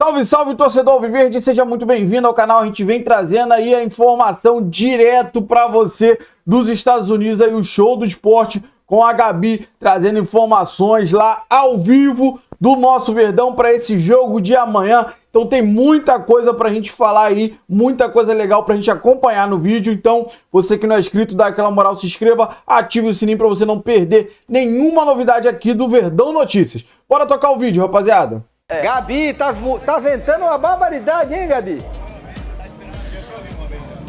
Salve, salve, torcedor alviverde, seja muito bem-vindo ao canal. A gente vem trazendo aí a informação direto para você dos Estados Unidos, aí o show do esporte com a Gabi, trazendo informações lá ao vivo do nosso Verdão para esse jogo de amanhã. Então tem muita coisa pra gente falar aí, muita coisa legal pra gente acompanhar no vídeo. Então, você que não é inscrito, dá aquela moral, se inscreva, ative o sininho pra você não perder nenhuma novidade aqui do Verdão Notícias. Bora tocar o vídeo, rapaziada. Gabi, tá ventando uma barbaridade, hein, Gabi?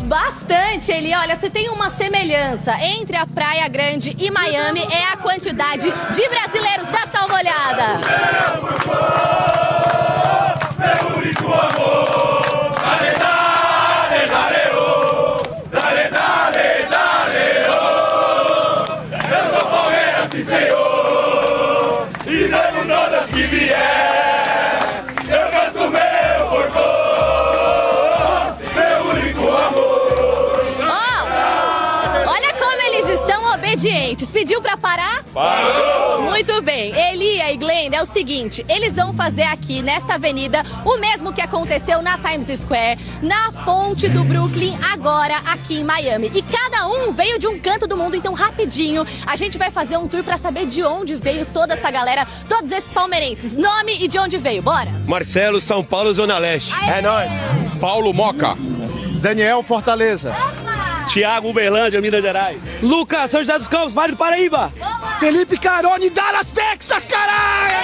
Bastante, Eli. Olha, se tem uma semelhança entre a Praia Grande e Miami, é a quantidade de brasileiros. Dá só uma olhada. Obedientes. Pediu pra parar? Parou! Muito bem. Elia e Glenda, é o seguinte, eles vão fazer aqui, nesta avenida, o mesmo que aconteceu na Times Square, na ponte do Brooklyn, agora aqui em Miami. E cada um veio de um canto do mundo, então rapidinho, a gente vai fazer um tour pra saber de onde veio toda essa galera, todos esses palmeirenses. Nome e de onde veio, bora? Marcelo, São Paulo, Zona Leste. Aê! É nóis. Paulo Moca. Daniel, Fortaleza. Tiago, Uberlândia, Minas Gerais. Lucas, São José dos Campos, Vale do Paraíba. Felipe Carone, Dallas, Texas, caralho!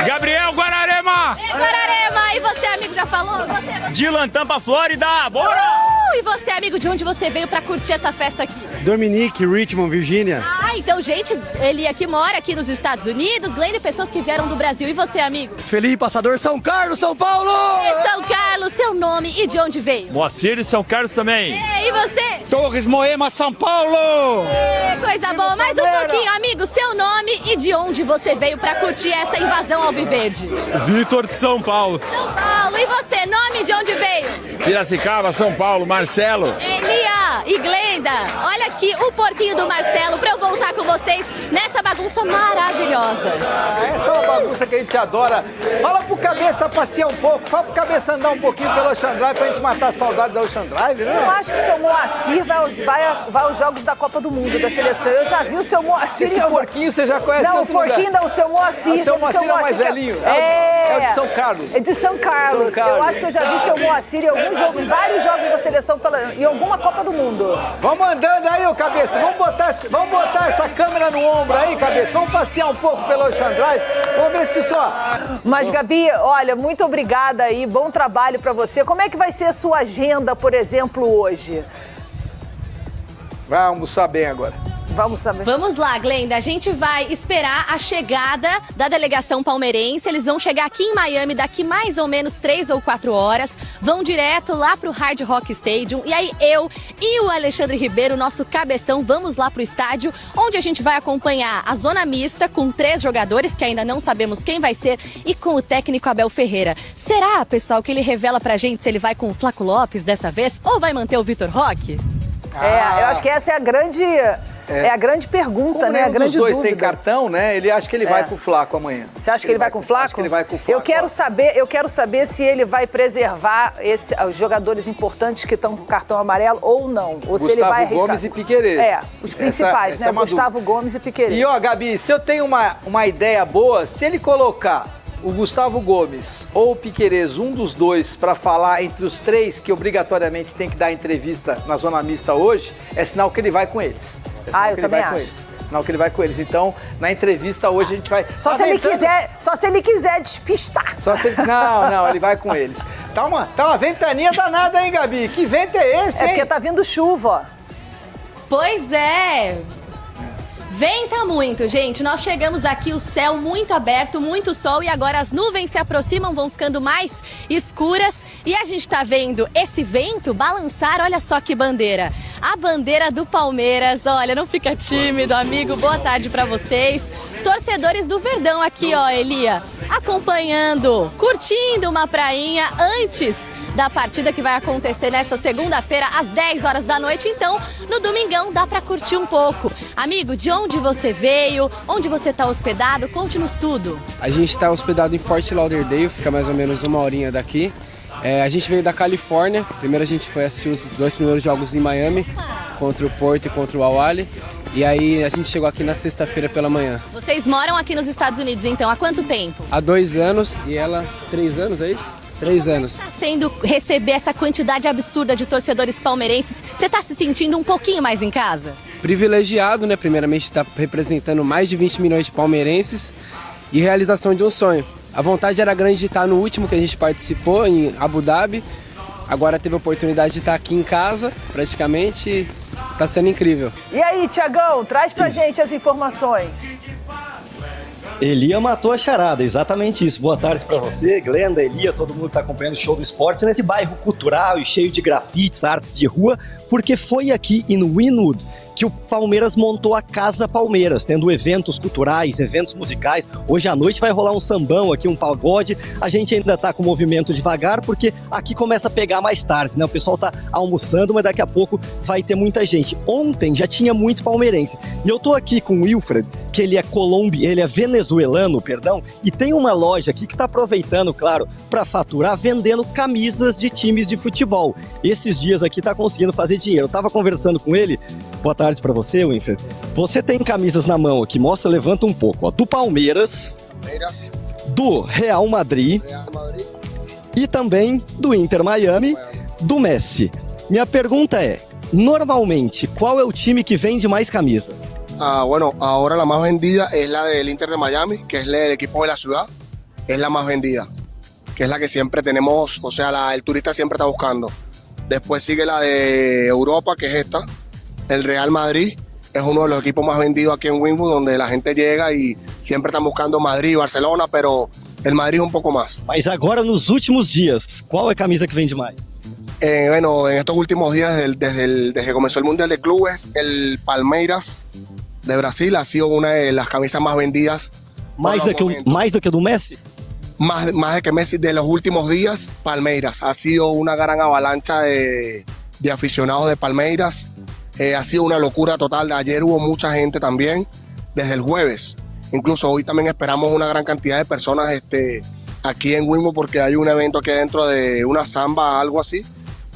Gabriel, Guararema. Guararema, e você, amigo, já falou? Você... Dylan, Tampa, Flórida, bora! E você, amigo, de onde você veio pra curtir essa festa aqui? Dominique, Richmond, Virgínia. Ah, então, gente, ele aqui mora aqui nos Estados Unidos, Glenda, e pessoas que vieram do Brasil. E você, amigo? Felipe Passador, São Carlos, São Paulo! São Carlos, seu nome e de onde veio? Moacir de São Carlos também. E você? Torres, Moema, São Paulo! Coisa boa, mais um pouquinho, amigo, seu nome e de onde você veio pra curtir essa invasão alviverde? Vitor de São Paulo. São Paulo, e você, nome e de onde veio? Piracicaba, São Paulo, Marcelo. Elia e Glenda, olha aqui o porquinho do Marcelo pra eu voltar com vocês nessa bagunça maravilhosa. Essa é uma bagunça que a gente adora. Fala pro Cabeça passear um pouco, fala pro Cabeça andar um pouquinho pelo Ocean Drive pra gente matar a saudade da Ocean Drive, né? Eu acho que o seu Moacir vai aos Jogos da Copa do Mundo da seleção. Eu já vi o seu Moacir. Esse porquinho você já conhece? Não, o porquinho não, o seu Moacir. O seu Moacir é o mais velhinho? É o de São Carlos. É de São Carlos. Eu acho que eu já vi o seu Moacir em algum jogo, em vários jogos da seleção, em alguma Copa do Mundo. Vamos andando aí, ô Cabeça. Vamos botar essa câmera no ombro aí, Cabeça. Vamos passear um pouco pelo Ocean Drive. Vamos ver se só... Mas, Gabi, olha, muito obrigada aí. Bom trabalho pra você. Como é que vai ser a sua agenda, por exemplo, hoje? Vai almoçar bem agora. Vamos saber. Vamos lá, Glenda. A gente vai esperar a chegada da delegação palmeirense. Eles vão chegar aqui em Miami daqui mais ou menos 3 ou 4 horas. Vão direto lá pro Hard Rock Stadium. E aí eu e o Alexandre Ribeiro, nosso cabeção, vamos lá pro estádio, onde a gente vai acompanhar a zona mista com 3 jogadores, que ainda não sabemos quem vai ser, e com o técnico Abel Ferreira. Será, pessoal, que ele revela pra gente se ele vai com o Flaco Lopes dessa vez ou vai manter o Vitor Roque? Eu acho que essa é a grande... É a grande pergunta, como né? A grande dois dúvida. tem cartão, né? Ele acha que ele vai com o Flaco amanhã. Você acha que ele vai com o Flaco? Acho que ele vai com o Flaco. Eu quero saber se ele vai preservar os jogadores importantes que estão com cartão amarelo ou não. Ou se ele vai arriscar. Gustavo Gomes e Piquerez. Os principais, essa né? é Gustavo Gomes e Piquerez. E ó, Gabi, se eu tenho uma ideia boa, se ele colocar o Gustavo Gomes ou o Piquerez, um dos dois, para falar entre os 3 que obrigatoriamente tem que dar entrevista na zona mista hoje, é sinal que ele vai com eles. Eu também acho. Sinal que ele vai com eles. Então, na entrevista hoje a gente vai... Só se ele quiser despistar. Não, ele vai com eles. Tá uma ventania danada, hein, Gabi? Que vento é esse, hein? É porque tá vindo chuva, ó. Pois é. Venta muito, gente. Nós chegamos aqui, o céu muito aberto, muito sol, e agora as nuvens se aproximam, vão ficando mais escuras. E a gente tá vendo esse vento balançar, olha só que bandeira. A bandeira do Palmeiras, olha, não fica tímido, amigo. Boa tarde pra vocês. Torcedores do Verdão aqui, ó, Elia, acompanhando, curtindo uma prainha antes da partida que vai acontecer nesta segunda-feira, às 10 horas da noite. Então, no domingão, dá pra curtir um pouco. Amigo, de onde você veio? Onde você tá hospedado? Conte-nos tudo. A gente tá hospedado em Fort Lauderdale, fica mais ou menos 1 horinha daqui. A gente veio da Califórnia. Primeiro a gente foi assistir os 2 primeiros jogos em Miami, contra o Porto e contra o Al-Ahly. E aí a gente chegou aqui na sexta-feira pela manhã. Vocês moram aqui nos Estados Unidos, então, há quanto tempo? Há 2 anos e ela 3 anos, é isso? 3 anos. Tá sendo receber essa quantidade absurda de torcedores palmeirenses, você tá se sentindo um pouquinho mais em casa? Privilegiado, né? Primeiramente está representando mais de 20 milhões de palmeirenses e realização de um sonho. A vontade era grande de estar no último que a gente participou, em Abu Dhabi. Agora teve a oportunidade de estar aqui em casa, praticamente. Tá sendo incrível. E aí, Tiagão, traz pra gente as informações. Elia matou a charada, exatamente isso. Boa tarde pra você, Glenda, Elia, todo mundo que tá acompanhando o Show do Esporte nesse bairro cultural e cheio de grafites, artes de rua, porque foi aqui em Wynwood que o Palmeiras montou a Casa Palmeiras, tendo eventos culturais, eventos musicais. Hoje à noite vai rolar um sambão aqui, um pagode. A gente ainda tá com o movimento devagar, porque aqui começa a pegar mais tarde, né? O pessoal tá almoçando, mas daqui a pouco vai ter muita gente. Ontem já tinha muito palmeirense. E eu tô aqui com o Wilfred, que ele é venezuelano, perdão, e tem uma loja aqui que tá aproveitando, claro, para faturar, vendendo camisas de times de futebol. Esses dias aqui tá conseguindo fazer dinheiro. Eu tava conversando com ele. Boa tarde pra você, Wilfred. Você tem camisas na mão aqui, mostra, levanta um pouco, ó, do Palmeiras, do Real Madrid e também do Inter Miami, do Messi. Minha pergunta é, normalmente, qual é o time que vende mais camisa? Bueno, ahora la más vendida es la del Inter de Miami, que es el equipo de la ciudad, es la más vendida, que es la que siempre tenemos, o sea, el turista siempre está buscando. Después sigue la de Europa, que es esta. El Real Madrid es uno de los equipos más vendidos aquí en Wynwood, donde la gente llega y siempre están buscando Madrid y Barcelona, pero el Madrid es un poco más. Mas agora, nos últimos dias, qual é a camisa que vende mais? Bueno, en estos últimos días, desde que comenzó el Mundial de Clubes, el Palmeiras de Brasil ha sido una de las camisas más vendidas. Mais do que do Messi? Más de que Messi. De los últimos días, Palmeiras. Ha sido una gran avalancha de aficionados de Palmeiras. Ha sido una locura total. Ayer hubo mucha gente también, desde el jueves. Incluso hoy también esperamos una gran cantidad de personas aquí en Wynwood, porque hay un evento aquí dentro de una samba, algo así.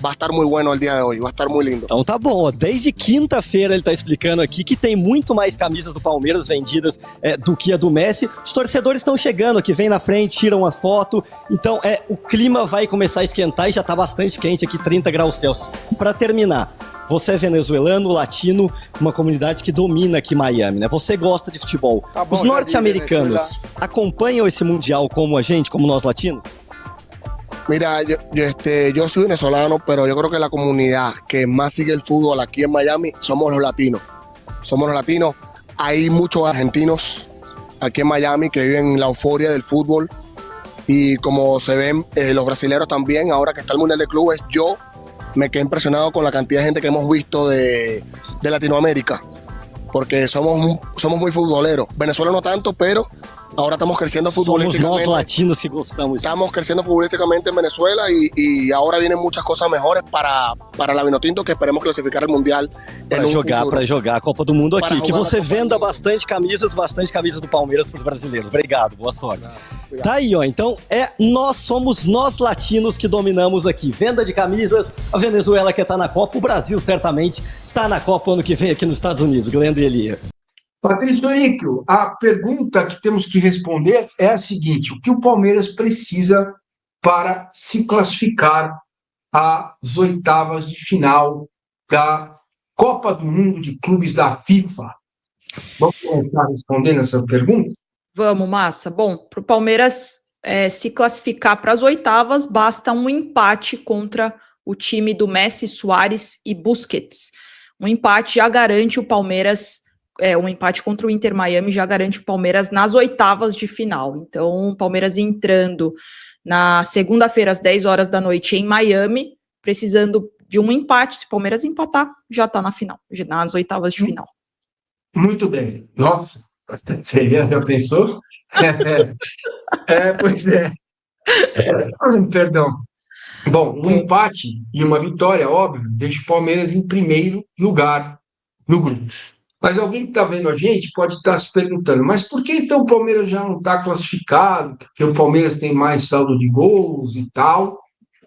Va a estar muy bueno el día de hoy, va a estar muy lindo. Então tá bom, ó, desde quinta-feira ele tá explicando aqui que tem muito mais camisas do Palmeiras vendidas do que a do Messi. Os torcedores estão chegando aqui, vem na frente, tiram uma foto. Então o clima vai começar a esquentar e já tá bastante quente aqui, 30 graus Celsius. Para terminar, você é venezuelano, latino, uma comunidade que domina aqui Miami, né? Você gosta de futebol. Tá bom, os norte-americanos acompanham esse mundial como a gente, como nós latinos? Mira, yo soy venezolano, pero yo creo que la comunidad que más sigue el fútbol aquí en Miami somos los latinos. Somos los latinos. Hay muchos argentinos aquí en Miami que viven la euforia del fútbol. Y como se ven los brasileños también, ahora que está el Mundial de Clubes, yo me quedé impresionado con la cantidad de gente que hemos visto de Latinoamérica. Porque somos muy futboleros. Venezuela no tanto, pero ahora estamos creciendo futbolísticamente. Somos nós latinos que gostamos. Estamos creciendo futbolísticamente en Venezuela y ahora vienen muchas cosas mejores para la Vinotinto, que esperemos clasificar al Mundial para jogar a Copa do Mundo aqui. Que você venda bastante camisas do Palmeiras para os brasileiros. Obrigado, boa sorte. Tá aí, ó. Então somos nós latinos que dominamos aqui. Venda de camisas, a Venezuela quer estar na Copa, o Brasil certamente está na Copa ano que vem aqui nos Estados Unidos. Glenda e Elia. Patrício Eníquio, a pergunta que temos que responder é a seguinte: o que o Palmeiras precisa para se classificar às oitavas de final da Copa do Mundo de Clubes da FIFA? Vamos começar respondendo essa pergunta? Vamos, Massa. Bom, para o Palmeiras se classificar para as oitavas, basta um empate contra o time do Messi, Suárez e Busquets. Um empate já garante o Palmeiras... um empate contra o Inter Miami já garante o Palmeiras nas oitavas de final. Então, o Palmeiras entrando na segunda-feira, às 10 horas da noite, em Miami, precisando de um empate. Se o Palmeiras empatar, já está na final, nas oitavas de final. Muito bem. Nossa, seria, já pensou? Pois é. Perdão. Bom, um empate e uma vitória, óbvio, deixa o Palmeiras em primeiro lugar no grupo. Mas alguém que está vendo a gente pode estar se perguntando, mas por que então o Palmeiras já não está classificado? Porque o Palmeiras tem mais saldo de gols e tal.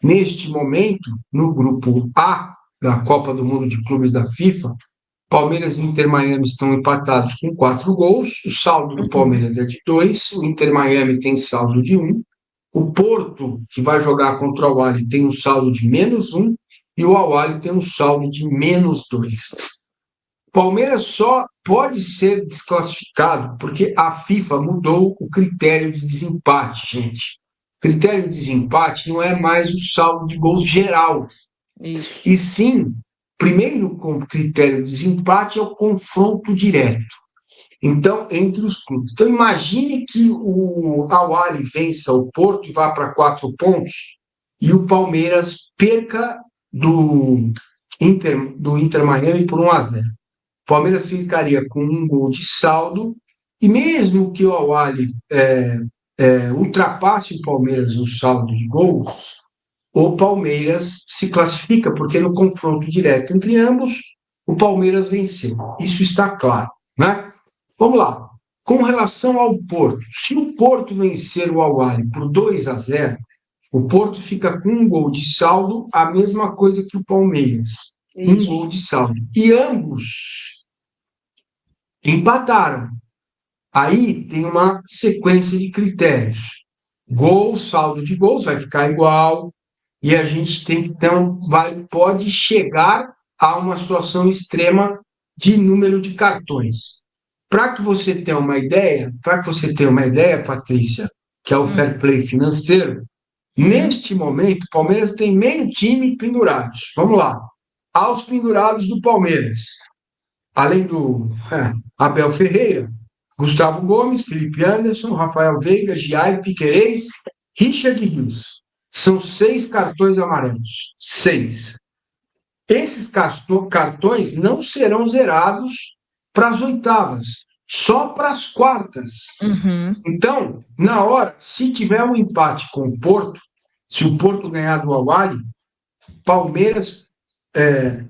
Neste momento, no grupo A da Copa do Mundo de Clubes da FIFA, Palmeiras e Inter Miami estão empatados com 4 gols. O saldo do Palmeiras é de 2, o Inter Miami tem saldo de 1. O Porto, que vai jogar contra o Al-Ahly, tem um saldo de -1 e o Al-Ahly tem um saldo de -2. Palmeiras só pode ser desclassificado porque a FIFA mudou o critério de desempate, gente. O critério de desempate não é mais o saldo de gols geral. Isso. E sim, primeiro critério de desempate é o confronto direto. Então, entre os clubes. Então, imagine que o Al-Ahly vença o Porto e vá para 4 pontos e o Palmeiras perca do Inter Miami por 1-0. O Palmeiras ficaria com 1 gol de saldo e mesmo que o Al-Ahly ultrapasse o Palmeiras no saldo de gols, o Palmeiras se classifica, porque no confronto direto entre ambos, o Palmeiras venceu. Isso está claro, né? Vamos lá. Com relação ao Porto, se o Porto vencer o Al-Ahly por 2-0, o Porto fica com 1 gol de saldo, a mesma coisa que o Palmeiras. Isso. 1 gol de saldo. E ambos empataram. Aí tem uma sequência de critérios. Gol, saldo de gols vai ficar igual, e a gente tem que, então, pode chegar a uma situação extrema de número de cartões. Para que você tenha uma ideia, Patrícia, que é o fair play financeiro, neste momento, o Palmeiras tem meio time pendurados. Vamos lá. Aos pendurados do Palmeiras, além do Abel Ferreira, Gustavo Gomes, Felipe Anderson, Rafael Veiga, Jair Piquerez, Richard Rios. São 6 cartões amarelos. 6. Esses cartões não serão zerados para as oitavas, só para as quartas. Então, na hora, se tiver um empate com o Porto, se o Porto ganhar do Al-Ahly, Palmeiras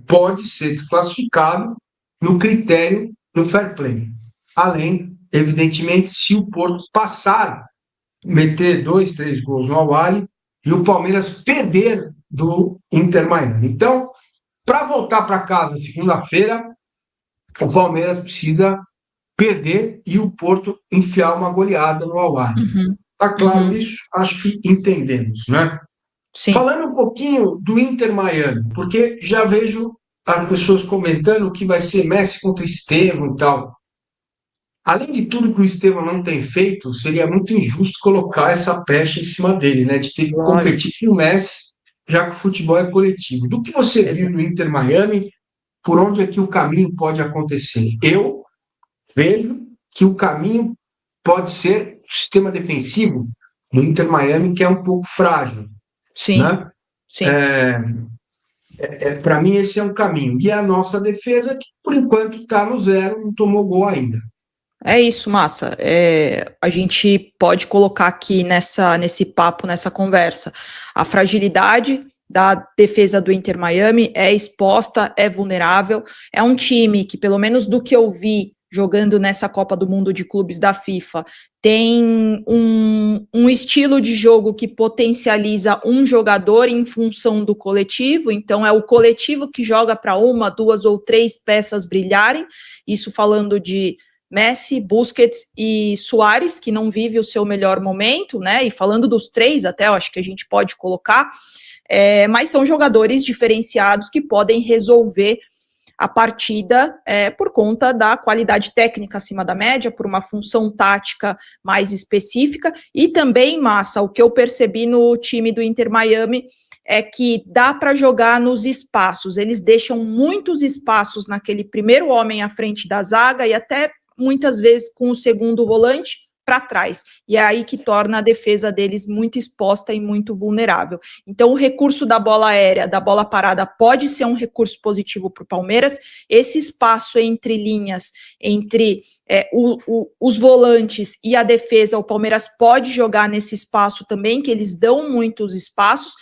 pode ser desclassificado no critério do fair play. Além, evidentemente, se o Porto passar, meter 2, 3 gols no Al-Ahly e o Palmeiras perder do Inter Miami. Então, para voltar para casa segunda-feira, o Palmeiras precisa perder e o Porto enfiar uma goleada no Al-Ahly. Tá claro isso? Acho que entendemos, né? Sim. Falando um pouquinho do Inter Miami, porque já vejo as pessoas comentando que vai ser Messi contra Estevão e tal. Além de tudo que o Estevão não tem feito, seria muito injusto colocar essa pecha em cima dele, né? De ter que competir com o Messi, já que o futebol é coletivo. Do que você viu no Inter Miami, por onde é que o caminho pode acontecer? Eu vejo que o caminho pode ser o sistema defensivo do Inter Miami, que é um pouco frágil. Sim. Né? Sim. Para mim, esse é um caminho. E a nossa defesa, que por enquanto está no 0, não tomou gol ainda. É isso, Massa. A gente pode colocar aqui nesse papo, nessa conversa, a fragilidade da defesa do Inter Miami é exposta, é vulnerável. É um time que, pelo menos do que eu vi jogando nessa Copa do Mundo de Clubes da FIFA, tem um estilo de jogo que potencializa um jogador em função do coletivo. Então é o coletivo que joga para 1, 2 ou 3 peças brilharem. Isso falando de Messi, Busquets e Suárez, que não vive o seu melhor momento, né? E falando dos 3 até, eu acho que a gente pode colocar, mas são jogadores diferenciados que podem resolver a partida por conta da qualidade técnica acima da média, por uma função tática mais específica, e também, Massa, o que eu percebi no time do Inter Miami é que dá para jogar nos espaços, eles deixam muitos espaços naquele primeiro homem à frente da zaga e até muitas vezes com o segundo volante para trás, e é aí que torna a defesa deles muito exposta e muito vulnerável. Então o recurso da bola aérea, da bola parada, pode ser um recurso positivo para o Palmeiras. Esse espaço entre linhas, entre os volantes e a defesa, o Palmeiras pode jogar nesse espaço também, que eles dão muitos espaços,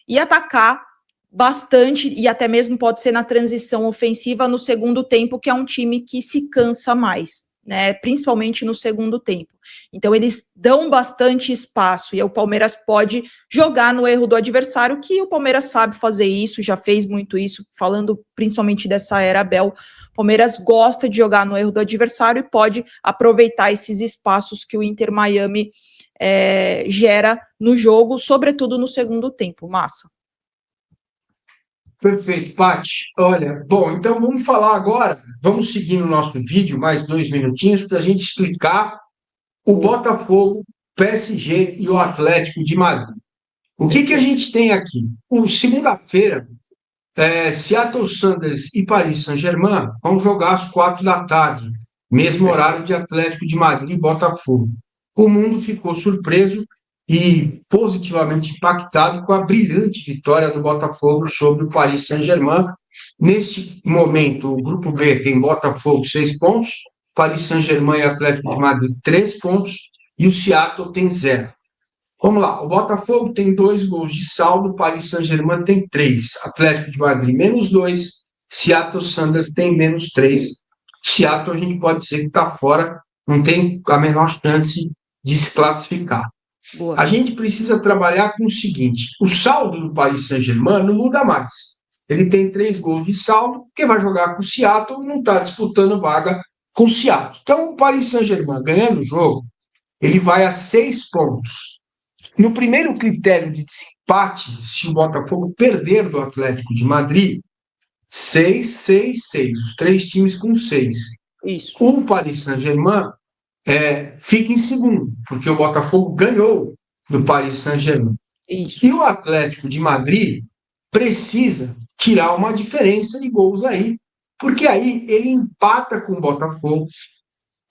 e atacar bastante, e até mesmo pode ser na transição ofensiva no segundo tempo, que é um time que se cansa mais, né? Principalmente no segundo tempo. Então, eles dão bastante espaço, e o Palmeiras pode jogar no erro do adversário, que o Palmeiras sabe fazer isso, já fez muito isso, falando principalmente dessa era Abel. O Palmeiras gosta de jogar no erro do adversário e pode aproveitar esses espaços que o Inter Miami gera no jogo, sobretudo no segundo tempo. Massa. Perfeito, Paty. Olha, bom, então vamos falar agora, vamos seguir no nosso vídeo, mais 2 minutinhos, para a gente explicar o Botafogo, PSG e o Atlético de Madrid. O que a gente tem aqui? Segunda-feira, Seattle Sounders e Paris Saint-Germain vão jogar às 4 da tarde, mesmo horário de Atlético de Madrid e Botafogo. O mundo ficou surpreso e positivamente impactado com a brilhante vitória do Botafogo sobre o Paris Saint-Germain. Neste momento, o Grupo B tem Botafogo 6 pontos, Paris Saint-Germain e Atlético de Madrid 3 pontos e o Seattle tem 0. Vamos lá, o Botafogo tem 2 gols de saldo, Paris Saint-Germain tem 3, Atlético de Madrid menos 2, Seattle Sounders tem menos 3. Seattle a gente pode dizer que está fora, não tem a menor chance de se classificar. Boa. A gente precisa trabalhar com o seguinte, o saldo do Paris Saint-Germain não muda mais. Ele tem 3 gols de saldo, porque vai jogar com o Seattle, não está disputando vaga com o Seattle. Então, o Paris Saint-Germain ganhando o jogo, ele vai a 6 pontos. No primeiro critério de desempate, se o Botafogo perder do Atlético de Madrid, 6, 6, 6. Os 3 times com 6. Isso. O Paris Saint-Germain fica em segundo, porque o Botafogo ganhou do Paris Saint-Germain. Isso. E o Atlético de Madrid precisa tirar uma diferença de gols aí, porque aí ele empata com o Botafogo,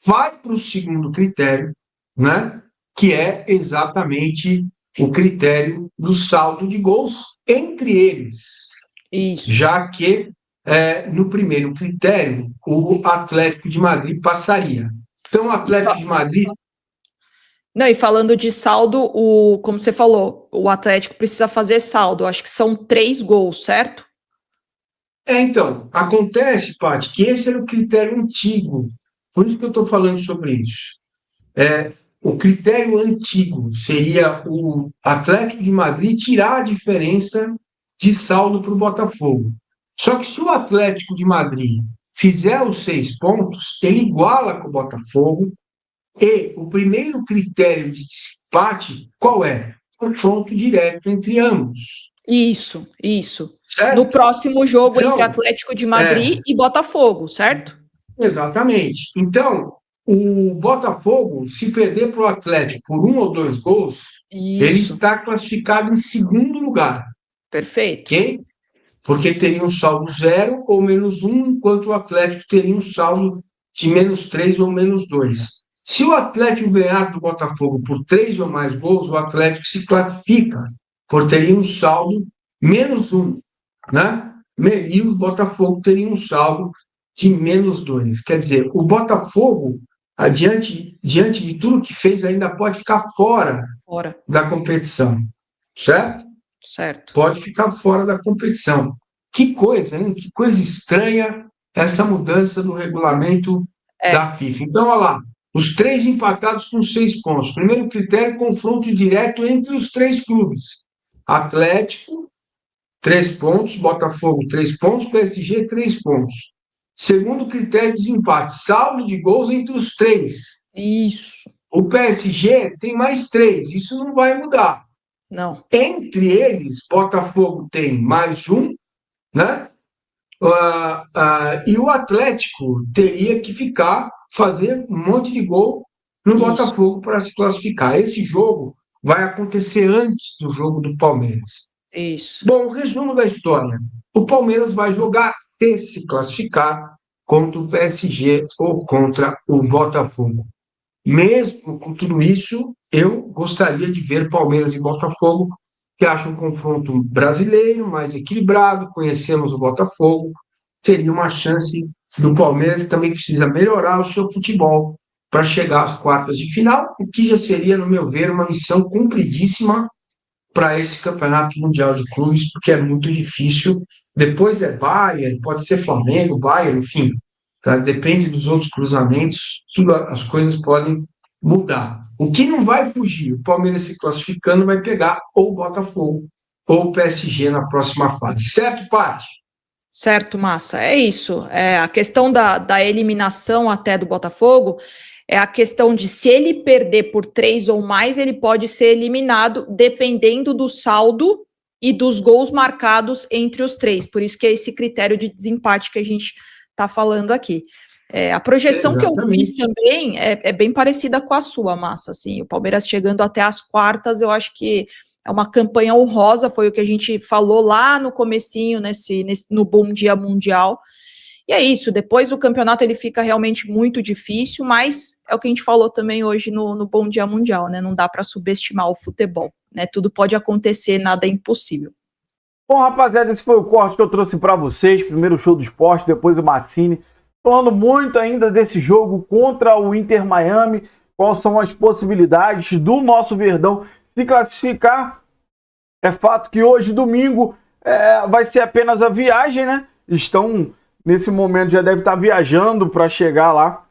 vai para o segundo critério, né? Que é exatamente o critério do saldo de gols entre eles. Isso. Já que no primeiro critério o Atlético de Madrid passaria. Então o Atlético de Madrid... Não, e falando de saldo, como você falou, o Atlético precisa fazer saldo. Acho que são 3 gols, certo? Então, acontece, Paty, que esse era o critério antigo. Por isso que eu estou falando sobre isso. O critério antigo seria o Atlético de Madrid tirar a diferença de saldo para o Botafogo. Só que se o Atlético de Madrid fizer os 6 pontos, ele iguala com o Botafogo. E o primeiro critério de desempate, qual é? Confronto direto entre ambos. Isso. Certo? No próximo jogo Então, entre Atlético de Madrid e Botafogo, certo? Exatamente. Então, o Botafogo, se perder para o Atlético por 1 ou 2 gols, ele está classificado em segundo lugar. Perfeito. Ok? Porque teria um saldo 0 ou menos 1, enquanto o Atlético teria um saldo de menos 3 ou menos 2. Se o Atlético ganhar do Botafogo por 3 ou mais gols, o Atlético se classifica, por teria um saldo menos 1, né? E o Botafogo teria um saldo de menos 2. Quer dizer, o Botafogo, diante de tudo que fez, ainda pode ficar fora da competição. Certo? Certo. Pode ficar fora da competição. Que coisa, hein? Que coisa estranha essa mudança no regulamento da FIFA. Então, olha lá, os 3 empatados com 6 pontos. Primeiro critério, confronto direto entre os 3 clubes. Atlético, 3 pontos, Botafogo, 3 pontos, PSG, 3 pontos. Segundo critério de desempate, saldo de gols entre os 3. Isso. O PSG tem mais 3, isso não vai mudar. Não. Entre eles, Botafogo tem mais 1, né? E o Atlético teria que fazer um monte de gol no Botafogo para se classificar. Esse jogo vai acontecer antes do jogo do Palmeiras. Isso. Bom, o resumo da história. O Palmeiras vai jogar até se classificar contra o PSG ou contra o Botafogo. Mesmo com tudo isso, eu gostaria de ver Palmeiras e Botafogo, que acho um confronto brasileiro, mais equilibrado, conhecemos o Botafogo, seria uma chance do Palmeiras, que também precisa melhorar o seu futebol para chegar às quartas de final, o que já seria, no meu ver, uma missão cumpridíssima para esse Campeonato Mundial de Clubes, porque é muito difícil. Depois é Bayern, pode ser Flamengo, Bayern, enfim, tá? Depende dos outros cruzamentos, as coisas podem mudar. O que não vai fugir, o Palmeiras se classificando vai pegar ou o Botafogo ou o PSG na próxima fase. Certo, Paty? Certo, Massa, é isso. A questão da eliminação até do Botafogo é a questão de se ele perder por 3 ou mais, ele pode ser eliminado dependendo do saldo e dos gols marcados entre os 3. Por isso que é esse critério de desempate que a gente está falando aqui. A projeção que eu fiz também é bem parecida com a sua, Massa. Assim, o Palmeiras chegando até as quartas, eu acho que é uma campanha honrosa, foi o que a gente falou lá no comecinho, no Bom Dia Mundial. E é isso, depois o campeonato ele fica realmente muito difícil, mas é o que a gente falou também hoje no Bom Dia Mundial, né? Não dá para subestimar o futebol, né? Tudo pode acontecer, nada é impossível. Bom, rapaziada, esse foi o corte que eu trouxe para vocês. Primeiro o Show do Esporte, depois o Massini. Falando muito ainda desse jogo contra o Inter Miami, quais são as possibilidades do nosso Verdão se classificar. É fato que hoje, domingo, vai ser apenas a viagem, né? Estão, nesse momento, já devem estar viajando para chegar lá,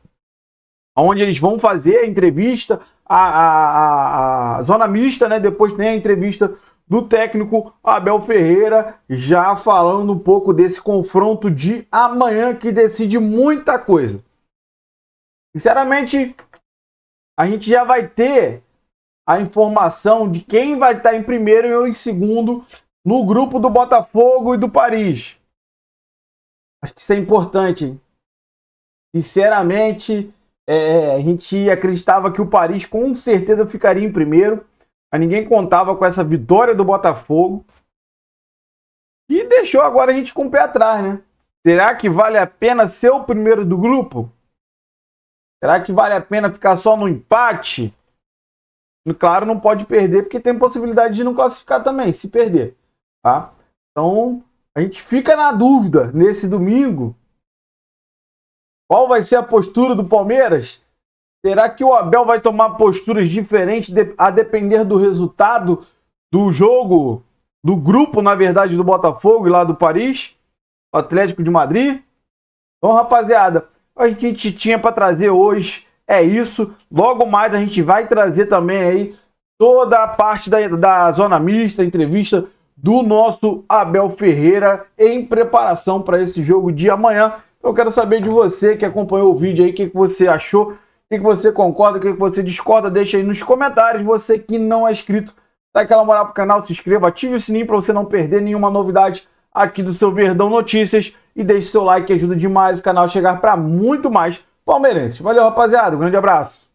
onde eles vão fazer a entrevista, a zona mista, né? Depois tem a entrevista do técnico Abel Ferreira, já falando um pouco desse confronto de amanhã, que decide muita coisa. Sinceramente, a gente já vai ter a informação de quem vai estar em primeiro e em segundo no grupo do Botafogo e do Paris. Acho que isso é importante, hein? Sinceramente, a gente acreditava que o Paris com certeza ficaria em primeiro, mas ninguém contava com essa vitória do Botafogo. E deixou agora a gente com o pé atrás, né? Será que vale a pena ser o primeiro do grupo? Será que vale a pena ficar só no empate? Claro, não pode perder, porque tem possibilidade de não classificar também, se perder, tá? Então, a gente fica na dúvida, nesse domingo, qual vai ser a postura do Palmeiras? Será que o Abel vai tomar posturas diferentes a depender do resultado do jogo, do grupo, na verdade, do Botafogo e lá do Paris, o Atlético de Madrid? Então, rapaziada, a gente tinha para trazer hoje é isso. Logo mais a gente vai trazer também aí toda a parte da zona mista, entrevista do nosso Abel Ferreira em preparação para esse jogo de amanhã. Eu quero saber de você que acompanhou o vídeo aí, o que você achou, o que você concorda, o que você discorda, deixa aí nos comentários. Você que não é inscrito, dá aquela moral pro canal, se inscreva, ative o sininho para você não perder nenhuma novidade aqui do seu Verdão Notícias e deixe seu like que ajuda demais o canal a chegar para muito mais palmeirenses. Valeu, rapaziada. Um grande abraço.